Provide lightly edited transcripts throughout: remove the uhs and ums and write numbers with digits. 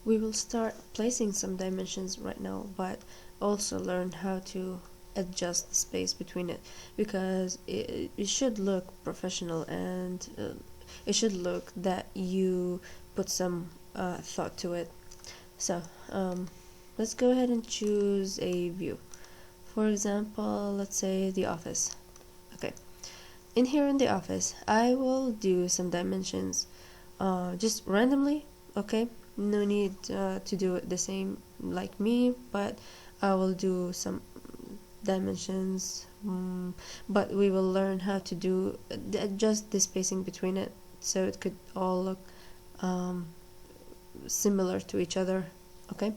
We will start placing some dimensions right now, but also learn how to adjust the space between it, because it should look professional, and it should look that you put some thought to it. So let's go ahead and choose a view. For example, let's say the office. Okay, in here in the office, I will do some dimensions just randomly. Okay, no need to do it the same like me, but I will do some dimensions, but we will learn how to do adjust the spacing between it so it could all look similar to each other. Okay,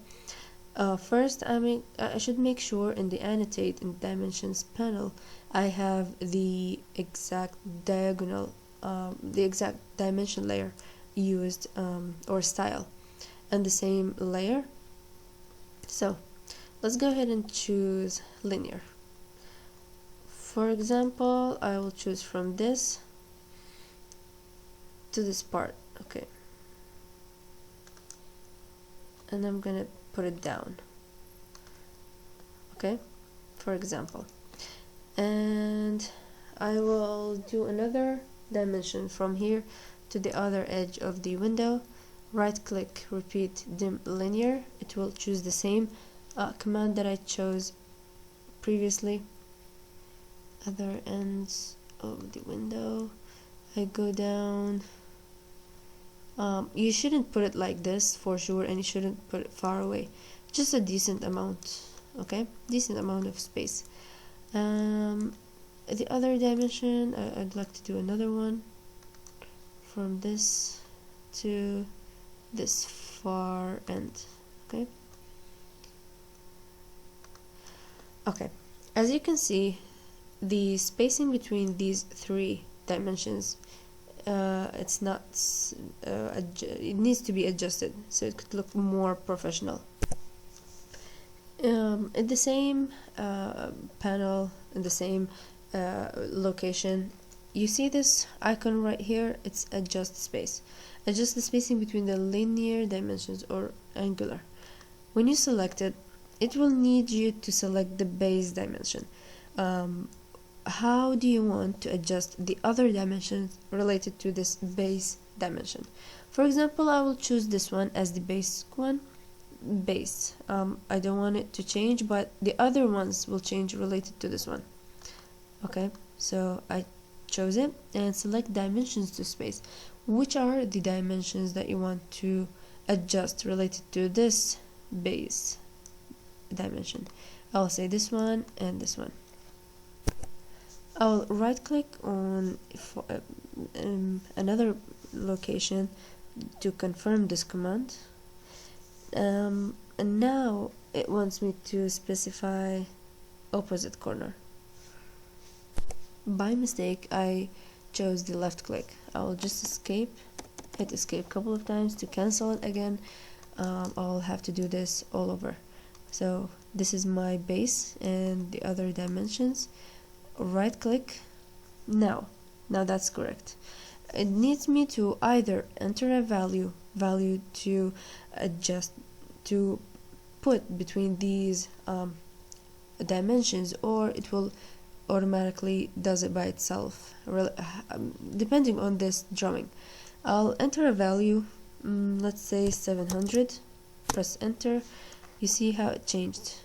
first I should make sure in the Annotate and Dimensions panel I have the exact diagonal, the exact dimension layer used, or style, and the same layer. So let's go ahead and choose linear. For example, I will choose from this to this part. Okay, and I'm gonna put it down. Okay, for example, and I will do another dimension from here to the other edge of the window. Right click, repeat dim linear. It will choose the same command that I chose previously. Other ends of the window, I go down. You shouldn't put it like this for sure, and you shouldn't put it far away, just a decent amount. Okay, decent amount of space. The other dimension, I'd like to do another one from this to this far end. Okay, okay, as you can see, the spacing between these three dimensions, it's not it needs to be adjusted so it could look more professional. In the same panel, in the same location, you see this icon right here. It's adjust space. Adjust the spacing between the linear dimensions or angular. When you select it, it will need you to select the base dimension. How do you want to adjust the other dimensions related to this base dimension? For example, I will choose this one as the base one. Base. I don't want it to change, but the other ones will change related to this one. Okay, so I chose it and select dimensions to space. Which are the dimensions that you want to adjust related to this base dimension? I'll say this one and this one. I'll right click on another location to confirm this command, and now it wants me to specify opposite corner. By mistake I chose the left click. I will just hit escape a couple of times to cancel it again. I'll have to do this all over. So this is my base and the other dimensions. Right click. Now that's correct. It needs me to either enter a value to adjust, to put between these dimensions, or it will automatically does it by itself, depending on this drawing. I'll enter a value, let's say 700. Press enter. You see how it changed.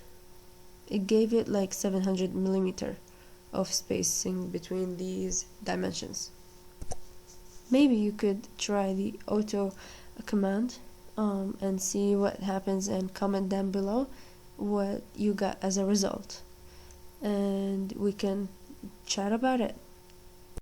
It gave it like 700 millimeter of spacing between these dimensions. Maybe you could try the auto command and see what happens, and comment down below what you got as a result, and we can chat about it.